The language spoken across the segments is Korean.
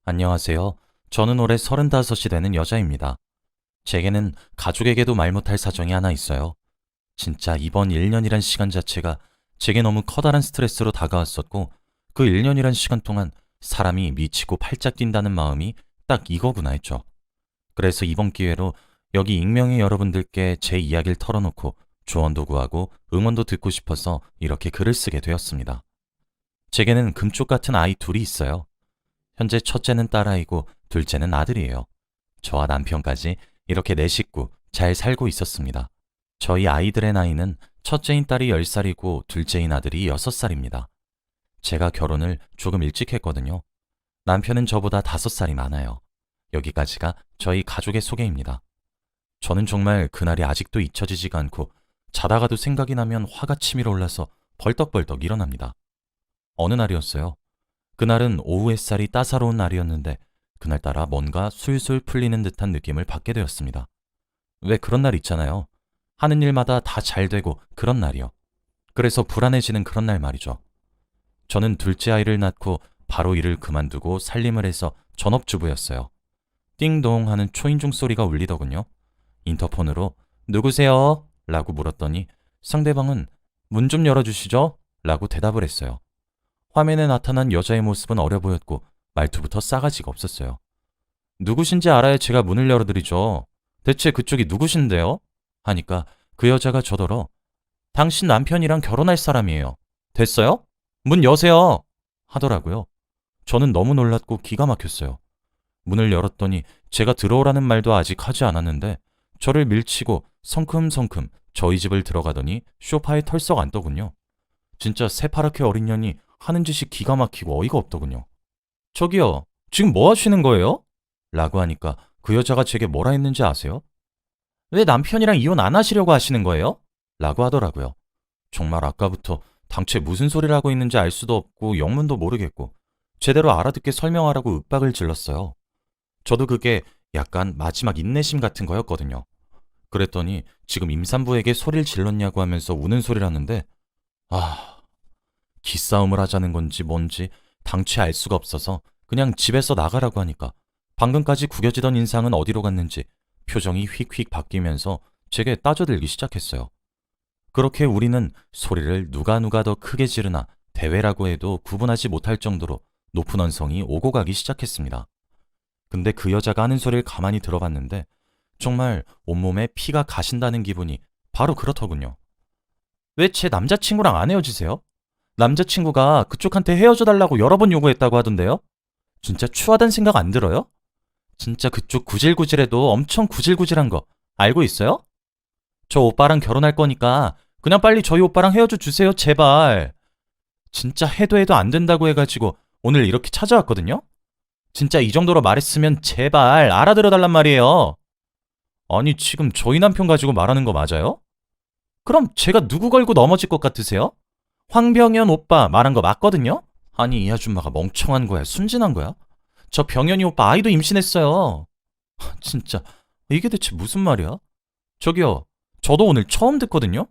안녕하세요. 저는 올해 35이 되는 여자입니다. 제게는 가족에게도 말 못할 사정이 하나 있어요. 진짜 이번 1년이란 시간 자체가 제게 너무 커다란 스트레스로 다가왔었고, 그 1년이란 시간 동안 사람이 미치고 팔짝 뛴다는 마음이 딱 이거구나 했죠. 그래서 이번 기회로 여기 익명의 여러분들께 제 이야기를 털어놓고 조언도 구하고 응원도 듣고 싶어서 이렇게 글을 쓰게 되었습니다. 제게는 금쪽 같은 아이 둘이 있어요. 현재 첫째는 딸아이고 둘째는 아들이에요. 저와 남편까지 이렇게 네 식구 잘 살고 있었습니다. 저희 아이들의 나이는 첫째인 딸이 10살이고 둘째인 아들이 6살입니다. 제가 결혼을 조금 일찍 했거든요. 남편은 저보다 5살이 많아요. 여기까지가 저희 가족의 소개입니다. 저는 정말 그날이 아직도 잊혀지지가 않고 자다가도 생각이 나면 화가 치밀어 올라서 벌떡벌떡 일어납니다. 어느 날이었어요. 그날은 오후 햇살이 따사로운 날이었는데 그날따라 뭔가 술술 풀리는 듯한 느낌을 받게 되었습니다. 왜 그런 날 있잖아요. 하는 일마다 다 잘 되고 그런 날이요. 그래서 불안해지는 그런 날 말이죠. 저는 둘째 아이를 낳고 바로 일을 그만두고 살림을 해서 전업주부였어요. 띵동 하는 초인종 소리가 울리더군요. 인터폰으로 누구세요? 라고 물었더니 상대방은 문 좀 열어주시죠? 라고 대답을 했어요. 화면에 나타난 여자의 모습은 어려 보였고 말투부터 싸가지가 없었어요. 누구신지 알아야 제가 문을 열어드리죠. 대체 그쪽이 누구신데요? 하니까 그 여자가 저더러 당신 남편이랑 결혼할 사람이에요. 됐어요? 문 여세요. 하더라고요. 저는 너무 놀랐고 기가 막혔어요. 문을 열었더니 제가 들어오라는 말도 아직 하지 않았는데 저를 밀치고 성큼성큼 저희 집을 들어가더니 소파에 털썩 앉더군요. 진짜 새파랗게 어린 년이 하는 짓이 기가 막히고 어이가 없더군요. 저기요, 지금 뭐 하시는 거예요? 라고 하니까 그 여자가 제게 뭐라 했는지 아세요? 왜 남편이랑 이혼 안 하시려고 하시는 거예요? 라고 하더라고요. 정말 아까부터 당최 무슨 소리를 하고 있는지 알 수도 없고 영문도 모르겠고 제대로 알아듣게 설명하라고 윽박을 질렀어요. 저도 그게 약간 마지막 인내심 같은 거였거든요. 그랬더니 지금 임산부에게 소리를 질렀냐고 하면서 우는 소리를 하는데 기싸움을 하자는 건지 뭔지 당최 알 수가 없어서 그냥 집에서 나가라고 하니까 방금까지 구겨지던 인상은 어디로 갔는지 표정이 휙휙 바뀌면서 제게 따져들기 시작했어요. 그렇게 우리는 소리를 누가 더 크게 지르나 대회라고 해도 구분하지 못할 정도로 높은 언성이 오고 가기 시작했습니다. 근데 그 여자가 하는 소리를 가만히 들어봤는데 정말 온몸에 피가 가신다는 기분이 바로 그렇더군요. 왜 제 남자친구랑 안 헤어지세요? 남자친구가 그쪽한테 헤어져 달라고 여러 번 요구했다고 하던데요? 진짜 추하단 생각 안 들어요? 진짜 그쪽 구질구질해도 엄청 구질구질한 거 알고 있어요? 저 오빠랑 결혼할 거니까 그냥 빨리 저희 오빠랑 헤어져 주세요, 제발. 진짜 해도 안 된다고 해가지고 오늘 이렇게 찾아왔거든요? 진짜 이 정도로 말했으면 제발 알아들어 달란 말이에요. 아니, 지금 저희 남편 가지고 말하는 거 맞아요? 그럼 제가 누구 걸고 넘어질 것 같으세요? 황병현 오빠 말한 거 맞거든요? 아니, 이 아줌마가 멍청한 거야, 순진한 거야? 저 병현이 오빠 아이도 임신했어요. 진짜 이게 대체 무슨 말이야? 저기요, 저도 오늘 처음 듣거든요?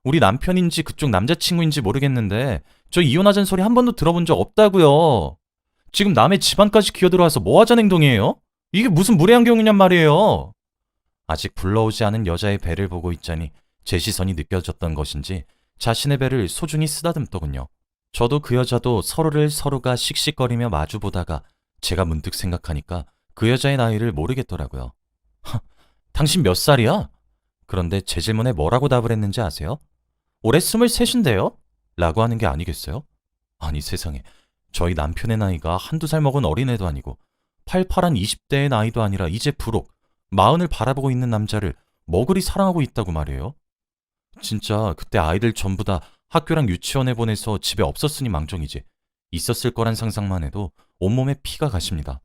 우리 남편인지 그쪽 남자친구인지 모르겠는데 저 이혼하자는 소리 한 번도 들어본 적 없다고요. 지금 남의 집안까지 기어들어와서 뭐 하자는 행동이에요? 이게 무슨 무례한 경우냔 말이에요. 아직 불러오지 않은 여자의 배를 보고 있자니 제 시선이 느껴졌던 것인지 자신의 배를 소중히 쓰다듬더군요. 저도 그 여자도 서로가 씩씩거리며 마주보다가 제가 문득 생각하니까 그 여자의 나이를 모르겠더라고요. 당신 몇 살이야? 그런데 제 질문에 뭐라고 답을 했는지 아세요? 올해 23인데요? 라고 하는 게 아니겠어요? 아니 세상에, 저희 남편의 나이가 한두 살 먹은 어린애도 아니고 팔팔한 20대의 나이도 아니라 이제 부록 40을 바라보고 있는 남자를 뭐 그리 사랑하고 있다고 말이에요? 진짜 그때 아이들 전부 다 학교랑 유치원에 보내서 집에 없었으니 망정이지 있었을 거란 상상만 해도 온몸에 피가 가십니다.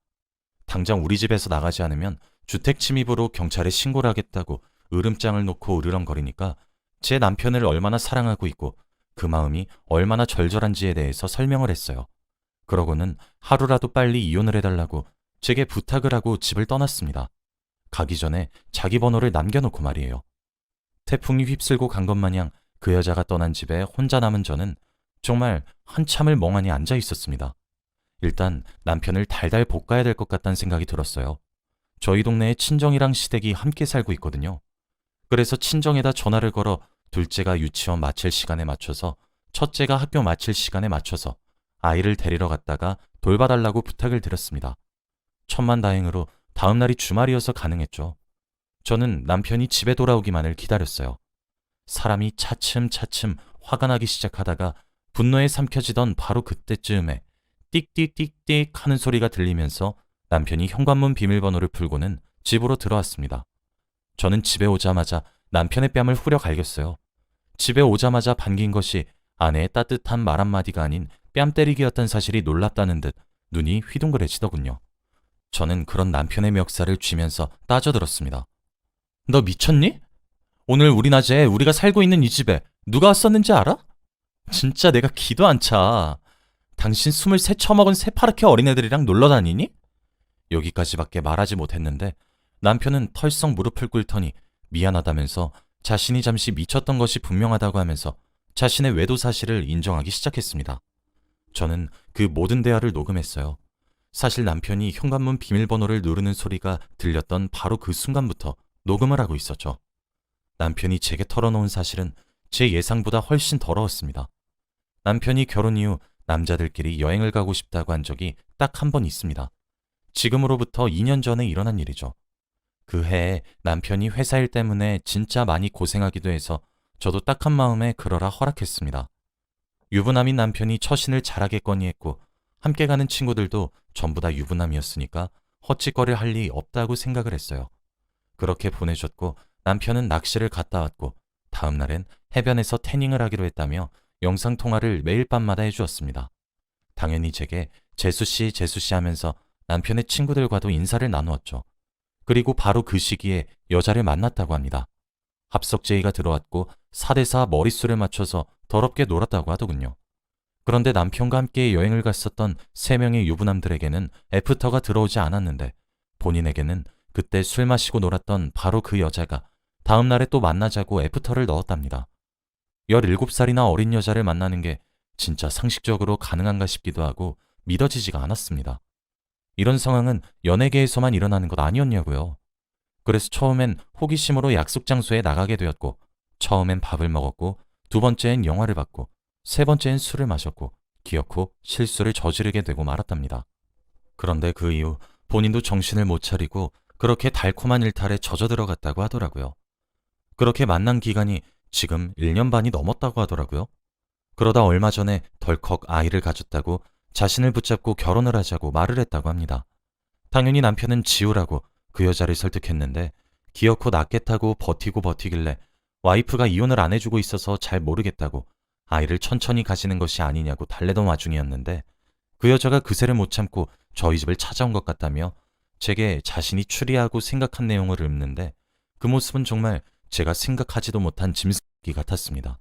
당장 우리 집에서 나가지 않으면 주택 침입으로 경찰에 신고를 하겠다고 으름장을 놓고 으르렁거리니까 제 남편을 얼마나 사랑하고 있고 그 마음이 얼마나 절절한지에 대해서 설명을 했어요. 그러고는 하루라도 빨리 이혼을 해달라고 제게 부탁을 하고 집을 떠났습니다. 가기 전에 자기 번호를 남겨놓고 말이에요. 태풍이 휩쓸고 간 것 마냥 그 여자가 떠난 집에 혼자 남은 저는 정말 한참을 멍하니 앉아 있었습니다. 일단 남편을 달달 볶아야 될 것 같다는 생각이 들었어요. 저희 동네에 친정이랑 시댁이 함께 살고 있거든요. 그래서 친정에다 전화를 걸어 둘째가 유치원 마칠 시간에 맞춰서 첫째가 학교 마칠 시간에 맞춰서 아이를 데리러 갔다가 돌봐달라고 부탁을 드렸습니다. 천만다행으로 다음 날이 주말이어서 가능했죠. 저는 남편이 집에 돌아오기만을 기다렸어요. 사람이 차츰차츰 화가 나기 시작하다가 분노에 삼켜지던 바로 그때쯤에 띡띡띡띡 하는 소리가 들리면서 남편이 현관문 비밀번호를 풀고는 집으로 들어왔습니다. 저는 집에 오자마자 남편의 뺨을 후려 갈겼어요. 집에 오자마자 반긴 것이 아내의 따뜻한 말 한마디가 아닌 뺨 때리기였던 사실이 놀랍다는 듯 눈이 휘둥그레지더군요. 저는 그런 남편의 멱살을 쥐면서 따져들었습니다. 너 미쳤니? 오늘 우리 낮에 우리가 살고 있는 이 집에 누가 왔었는지 알아? 진짜 내가 기도 안 차. 당신 23 처먹은 새파랗게 어린애들이랑 놀러 다니니? 여기까지밖에 말하지 못했는데 남편은 털썩 무릎을 꿇더니 미안하다면서 자신이 잠시 미쳤던 것이 분명하다고 하면서 자신의 외도 사실을 인정하기 시작했습니다. 저는 그 모든 대화를 녹음했어요. 사실 남편이 현관문 비밀번호를 누르는 소리가 들렸던 바로 그 순간부터 녹음을 하고 있었죠. 남편이 제게 털어놓은 사실은 제 예상보다 훨씬 더러웠습니다. 남편이 결혼 이후 남자들끼리 여행을 가고 싶다고 한 적이 딱 한 번 있습니다. 지금으로부터 2년 전에 일어난 일이죠. 그 해에 남편이 회사 일 때문에 진짜 많이 고생하기도 해서 저도 딱한 마음에 그러라 허락했습니다. 유부남인 남편이 처신을 잘하겠거니 했고 함께 가는 친구들도 전부 다 유부남이었으니까 헛짓거릴 할 리 없다고 생각을 했어요. 그렇게 보내줬고 남편은 낚시를 갔다 왔고 다음 날엔 해변에서 태닝을 하기로 했다며 영상통화를 매일 밤마다 해주었습니다. 당연히 제게 재수씨 재수씨 하면서 남편의 친구들과도 인사를 나누었죠. 그리고 바로 그 시기에 여자를 만났다고 합니다. 합석제의가 들어왔고 4대4 머릿수를 맞춰서 더럽게 놀았다고 하더군요. 그런데 남편과 함께 여행을 갔었던 3명의 유부남들에게는 애프터가 들어오지 않았는데 본인에게는 그때 술 마시고 놀았던 바로 그 여자가 다음 날에 또 만나자고 애프터를 넣었답니다. 17살이나 어린 여자를 만나는 게 진짜 상식적으로 가능한가 싶기도 하고 믿어지지가 않았습니다. 이런 상황은 연예계에서만 일어나는 것 아니었냐고요. 그래서 처음엔 호기심으로 약속 장소에 나가게 되었고 처음엔 밥을 먹었고 두 번째엔 영화를 봤고 세 번째엔 술을 마셨고 기어코 실수를 저지르게 되고 말았답니다. 그런데 그 이후 본인도 정신을 못 차리고 그렇게 달콤한 일탈에 젖어들어갔다고 하더라고요. 그렇게 만난 기간이 지금 1년 반이 넘었다고 하더라고요. 그러다 얼마 전에 덜컥 아이를 가졌다고 자신을 붙잡고 결혼을 하자고 말을 했다고 합니다. 당연히 남편은 지우라고 그 여자를 설득했는데 기어코 낳겠다고 버티길래 와이프가 이혼을 안 해주고 있어서 잘 모르겠다고 아이를 천천히 가지는 것이 아니냐고 달래던 와중이었는데 그 여자가 그새를 못 참고 저희 집을 찾아온 것 같다며 제게 자신이 추리하고 생각한 내용을 읊는데 그 모습은 정말 제가 생각하지도 못한 짐승기 같았습니다.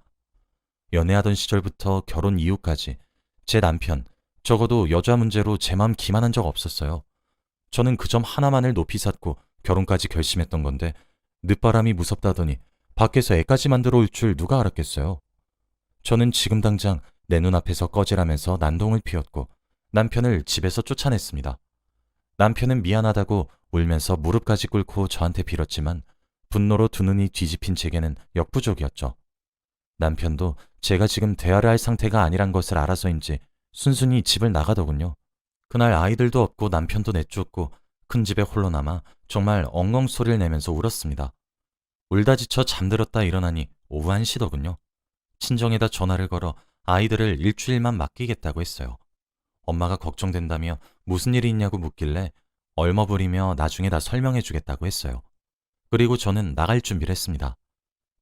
연애하던 시절부터 결혼 이후까지 제 남편, 적어도 여자 문제로 제 마음 기만한 적 없었어요. 저는 그 점 하나만을 높이 샀고 결혼까지 결심했던 건데 늦바람이 무섭다더니 밖에서 애까지 만들어 올 줄 누가 알았겠어요. 저는 지금 당장 내 눈앞에서 꺼지라면서 난동을 피웠고 남편을 집에서 쫓아냈습니다. 남편은 미안하다고 울면서 무릎까지 꿇고 저한테 빌었지만 분노로 두 눈이 뒤집힌 제게는 역부족이었죠. 남편도 제가 지금 대화를 할 상태가 아니란 것을 알아서인지 순순히 집을 나가더군요. 그날 아이들도 없고 남편도 내쫓고 큰 집에 홀로 남아 정말 엉엉 소리를 내면서 울었습니다. 울다 지쳐 잠들었다 일어나니 오후 1시더군요. 친정에다 전화를 걸어 아이들을 일주일만 맡기겠다고 했어요. 엄마가 걱정된다며 무슨 일이 있냐고 묻길래 얼머부리며 나중에 다 설명해 주겠다고 했어요. 그리고 저는 나갈 준비를 했습니다.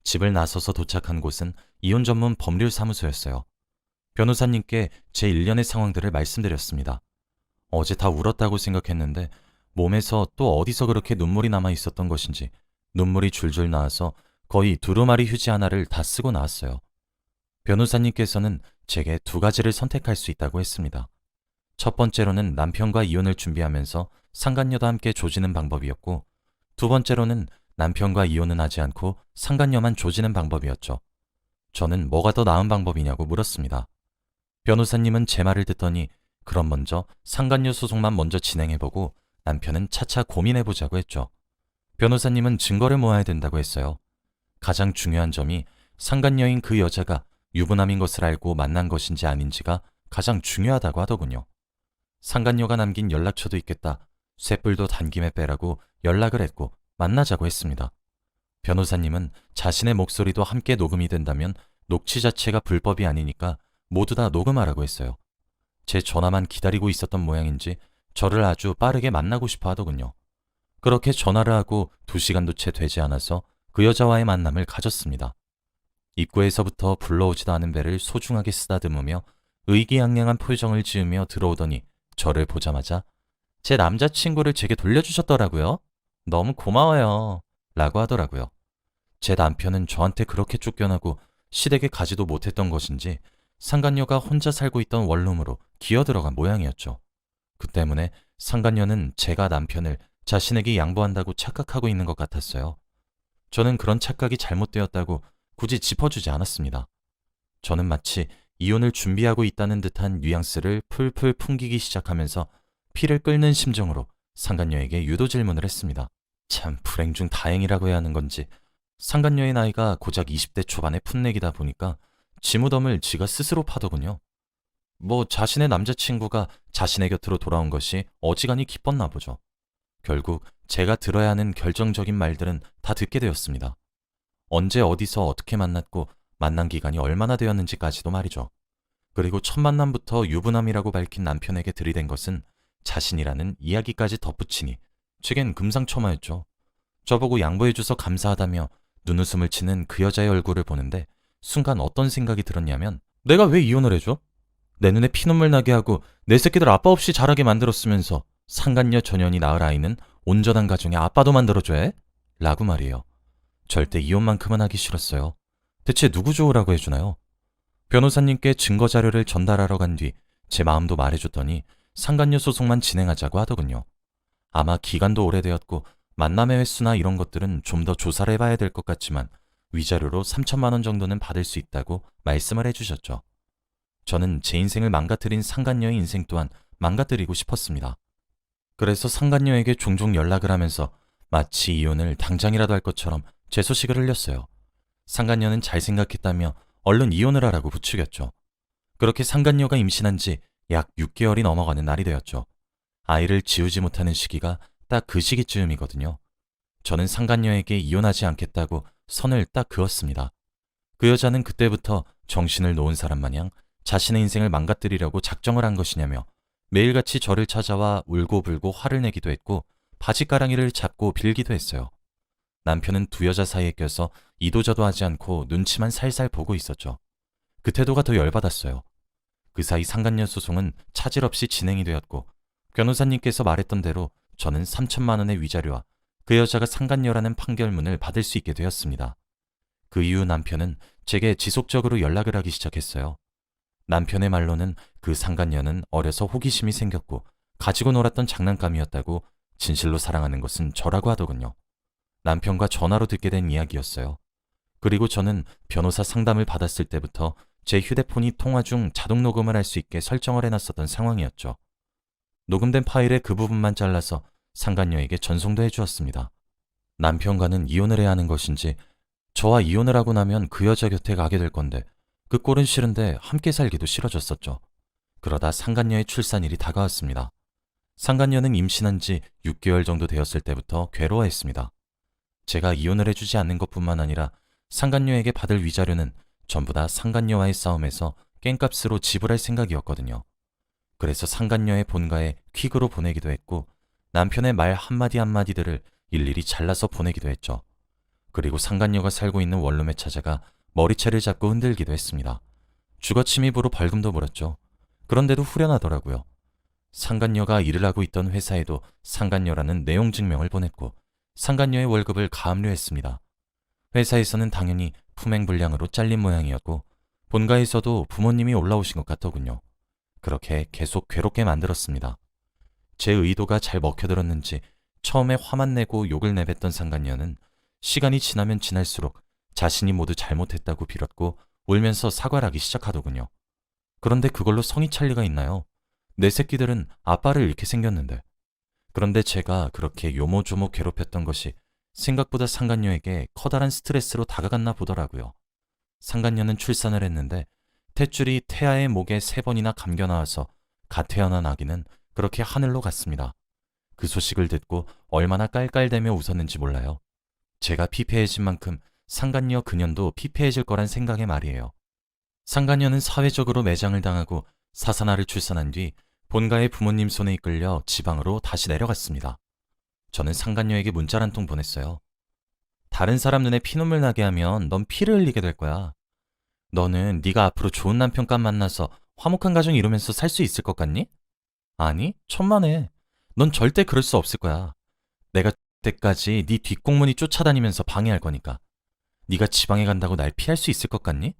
집을 나서서 도착한 곳은 이혼 전문 법률 사무소였어요. 변호사님께 제 일련의 상황들을 말씀드렸습니다. 어제 다 울었다고 생각했는데 몸에서 또 어디서 그렇게 눈물이 남아 있었던 것인지 눈물이 줄줄 나와서 거의 두루마리 휴지 하나를 다 쓰고 나왔어요. 변호사님께서는 제게 2가지를 선택할 수 있다고 했습니다. 첫 번째로는 남편과 이혼을 준비하면서 상간녀도 함께 조지는 방법이었고 두 번째로는 남편과 이혼은 하지 않고 상간녀만 조지는 방법이었죠. 저는 뭐가 더 나은 방법이냐고 물었습니다. 변호사님은 제 말을 듣더니 그럼 먼저 상간녀 소송만 먼저 진행해보고 남편은 차차 고민해보자고 했죠. 변호사님은 증거를 모아야 된다고 했어요. 가장 중요한 점이 상간녀인 그 여자가 유부남인 것을 알고 만난 것인지 아닌지가 가장 중요하다고 하더군요. 상간녀가 남긴 연락처도 있겠다. 쇳불도 단김에 빼라고 연락을 했고 만나자고 했습니다. 변호사님은 자신의 목소리도 함께 녹음이 된다면 녹취 자체가 불법이 아니니까 모두 다 녹음하라고 했어요. 제 전화만 기다리고 있었던 모양인지 저를 아주 빠르게 만나고 싶어 하더군요. 그렇게 전화를 하고 2시간도 채 되지 않아서 그 여자와의 만남을 가졌습니다. 입구에서부터 불러오지도 않은 배를 소중하게 쓰다듬으며 의기양양한 표정을 지으며 들어오더니 저를 보자마자 제 남자친구를 제게 돌려주셨더라고요. 너무 고마워요. 라고 하더라고요. 제 남편은 저한테 그렇게 쫓겨나고 시댁에 가지도 못했던 것인지 상간녀가 혼자 살고 있던 원룸으로 기어들어간 모양이었죠. 그 때문에 상간녀는 제가 남편을 자신에게 양보한다고 착각하고 있는 것 같았어요. 저는 그런 착각이 잘못되었다고 굳이 짚어주지 않았습니다. 저는 마치 이혼을 준비하고 있다는 듯한 뉘앙스를 풀풀 풍기기 시작하면서 피를 끓는 심정으로 상간녀에게 유도 질문을 했습니다. 참 불행 중 다행이라고 해야 하는 건지 상간녀의 나이가 고작 20대 초반의 풋내기다 보니까 지무덤을 지가 스스로 파더군요. 뭐 자신의 남자친구가 자신의 곁으로 돌아온 것이 어지간히 기뻤나 보죠. 결국 제가 들어야 하는 결정적인 말들은 다 듣게 되었습니다. 언제 어디서 어떻게 만났고 만난 기간이 얼마나 되었는지까지도 말이죠. 그리고 첫 만남부터 유부남이라고 밝힌 남편에게 들이댄 것은 자신이라는 이야기까지 덧붙이니 제겐 금상첨화였죠. 저보고 양보해줘서 감사하다며 눈웃음을 치는 그 여자의 얼굴을 보는데 순간 어떤 생각이 들었냐면 내가 왜 이혼을 해줘? 내 눈에 피눈물 나게 하고 내 새끼들 아빠 없이 자라게 만들었으면서 상간녀 전현이 낳을 아이는 온전한 가정의 아빠도 만들어줘야 해? 라고 말이에요. 절대 이혼만큼은 하기 싫었어요. 대체 누구 좋으라고 해주나요? 변호사님께 증거 자료를 전달하러 간 뒤 제 마음도 말해줬더니 상간녀 소송만 진행하자고 하더군요. 아마 기간도 오래되었고 만남의 횟수나 이런 것들은 좀 더 조사를 해봐야 될 것 같지만 위자료로 3천만 원 정도는 받을 수 있다고 말씀을 해주셨죠. 저는 제 인생을 망가뜨린 상간녀의 인생 또한 망가뜨리고 싶었습니다. 그래서 상간녀에게 종종 연락을 하면서 마치 이혼을 당장이라도 할 것처럼 제 소식을 흘렸어요. 상간녀는 잘 생각했다며 얼른 이혼을 하라고 부추겼죠. 그렇게 상간녀가 임신한 지 약 6개월이 넘어가는 날이 되었죠. 아이를 지우지 못하는 시기가 딱 그 시기쯤이거든요. 저는 상간녀에게 이혼하지 않겠다고 선을 딱 그었습니다. 그 여자는 그때부터 정신을 놓은 사람 마냥 자신의 인생을 망가뜨리려고 작정을 한 것이냐며 매일같이 저를 찾아와 울고불고 화를 내기도 했고 바지가랑이를 잡고 빌기도 했어요. 남편은 두 여자 사이에 껴서 이도저도 하지 않고 눈치만 살살 보고 있었죠. 그 태도가 더 열받았어요. 그 사이 상간녀 소송은 차질 없이 진행이 되었고 변호사님께서 말했던 대로 저는 3천만 원의 위자료와 그 여자가 상간녀라는 판결문을 받을 수 있게 되었습니다. 그 이후 남편은 제게 지속적으로 연락을 하기 시작했어요. 남편의 말로는 그 상간녀는 어려서 호기심이 생겼고 가지고 놀았던 장난감이었다고 진실로 사랑하는 것은 저라고 하더군요. 남편과 전화로 듣게 된 이야기였어요. 그리고 저는 변호사 상담을 받았을 때부터 제 휴대폰이 통화 중 자동 녹음을 할 수 있게 설정을 해놨었던 상황이었죠. 녹음된 파일의 그 부분만 잘라서 상간녀에게 전송도 해주었습니다. 남편과는 이혼을 해야 하는 것인지 저와 이혼을 하고 나면 그 여자 곁에 가게 될 건데 그 꼴은 싫은데 함께 살기도 싫어졌었죠. 그러다 상간녀의 출산일이 다가왔습니다. 상간녀는 임신한 지 6개월 정도 되었을 때부터 괴로워했습니다. 제가 이혼을 해주지 않는 것뿐만 아니라 상간녀에게 받을 위자료는 전부 다 상간녀와의 싸움에서 깽값으로 지불할 생각이었거든요. 그래서 상간녀의 본가에 퀵으로 보내기도 했고 남편의 말 한마디 한마디들을 일일이 잘라서 보내기도 했죠. 그리고 상간녀가 살고 있는 원룸에 찾아가 머리채를 잡고 흔들기도 했습니다. 주거침입으로 벌금도 물었죠. 그런데도 후련하더라고요. 상간녀가 일을 하고 있던 회사에도 상간녀라는 내용 증명을 보냈고 상간녀의 월급을 가압류했습니다. 회사에서는 당연히 품행불량으로 잘린 모양이었고 본가에서도 부모님이 올라오신 것 같더군요. 그렇게 계속 괴롭게 만들었습니다. 제 의도가 잘 먹혀들었는지 처음에 화만 내고 욕을 내뱉던 상간녀는 시간이 지나면 지날수록 자신이 모두 잘못했다고 빌었고 울면서 사과를 하기 시작하더군요. 그런데 그걸로 성이 찰 리가 있나요? 내 새끼들은 아빠를 잃게 생겼는데. 그런데 제가 그렇게 요모조모 괴롭혔던 것이 생각보다 상간녀에게 커다란 스트레스로 다가갔나 보더라고요. 상간녀는 출산을 했는데 탯줄이 태아의 목에 3번이나 감겨 나와서 갓 태어난 아기는 그렇게 하늘로 갔습니다. 그 소식을 듣고 얼마나 깔깔대며 웃었는지 몰라요. 제가 피폐해진 만큼 상간녀 그년도 피폐해질 거란 생각에 말이에요. 상간녀는 사회적으로 매장을 당하고 사산아를 출산한 뒤 본가의 부모님 손에 이끌려 지방으로 다시 내려갔습니다. 저는 상간녀에게 문자를 한 통 보냈어요. 다른 사람 눈에 피눈물 나게 하면 넌 피를 흘리게 될 거야. 너는 네가 앞으로 좋은 남편감 만나서 화목한 가정 이루면서 살 수 있을 것 같니? 아니, 천만에. 넌 절대 그럴 수 없을 거야. 내가 때까지 네 뒷공문이 쫓아다니면서 방해할 거니까. 네가 지방에 간다고 날 피할 수 있을 것 같니?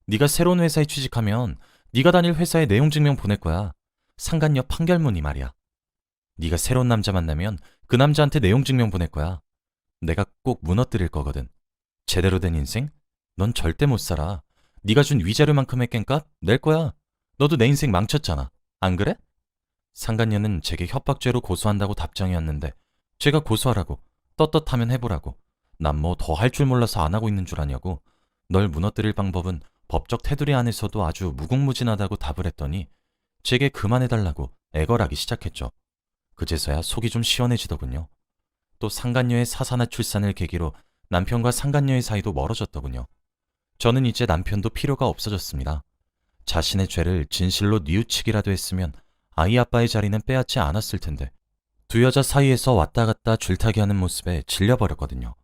네가 새로운 회사에 취직하면 네가 다닐 회사에 내용 증명 보낼 거야. 상간녀 판결문이 말이야. 네가 새로운 남자 만나면 그 남자한테 내용 증명 보낼 거야. 내가 꼭 무너뜨릴 거거든. 제대로 된 인생? 넌 절대 못 살아. 네가 준 위자료만큼의 깽값 낼 거야. 너도 내 인생 망쳤잖아. 안 그래? 상간녀는 제게 협박죄로 고소한다고 답장이었는데 제가 고소하라고, 떳떳하면 해보라고, 난 뭐 더 할 줄 몰라서 안 하고 있는 줄 아냐고, 널 무너뜨릴 방법은 법적 테두리 안에서도 아주 무궁무진하다고 답을 했더니 제게 그만해달라고 애걸하기 시작했죠. 그제서야 속이 좀 시원해지더군요. 또 상간녀의 사산아 출산을 계기로 남편과 상간녀의 사이도 멀어졌더군요. 저는 이제 남편도 필요가 없어졌습니다. 자신의 죄를 진실로 뉘우치기라도 했으면 아이 아빠의 자리는 빼앗지 않았을 텐데 두 여자 사이에서 왔다 갔다 줄타기 하는 모습에 질려버렸거든요.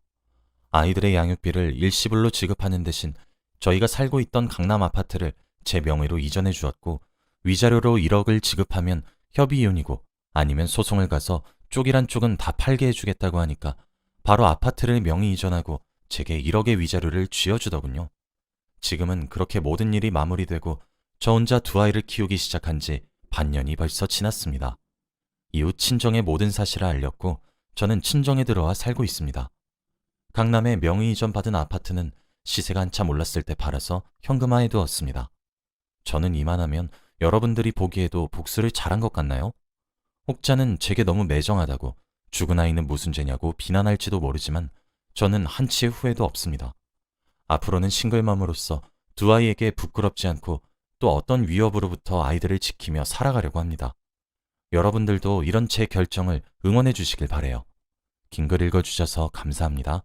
아이들의 양육비를 일시불로 지급하는 대신 저희가 살고 있던 강남 아파트를 제 명의로 이전해 주었고 위자료로 1억을 지급하면 협의 이혼이고 아니면 소송을 가서 쪽이란 쪽은 다 팔게 해주겠다고 하니까 바로 아파트를 명의 이전하고 제게 1억의 위자료를 쥐어주더군요. 지금은 그렇게 모든 일이 마무리되고 저 혼자 두 아이를 키우기 시작한 지 반년이 벌써 지났습니다. 이후 친정의 모든 사실을 알렸고 저는 친정에 들어와 살고 있습니다. 강남에 명의 이전 받은 아파트는 시세가 한참 올랐을 때 팔아서 현금화해 두었습니다. 저는 이만하면 여러분들이 보기에도 복수를 잘한 것 같나요? 혹자는 제게 너무 매정하다고 죽은 아이는 무슨 죄냐고 비난할지도 모르지만 저는 한치의 후회도 없습니다. 앞으로는 싱글맘으로서 두 아이에게 부끄럽지 않고 또 어떤 위협으로부터 아이들을 지키며 살아가려고 합니다. 여러분들도 이런 제 결정을 응원해 주시길 바래요. 긴 글 읽어주셔서 감사합니다.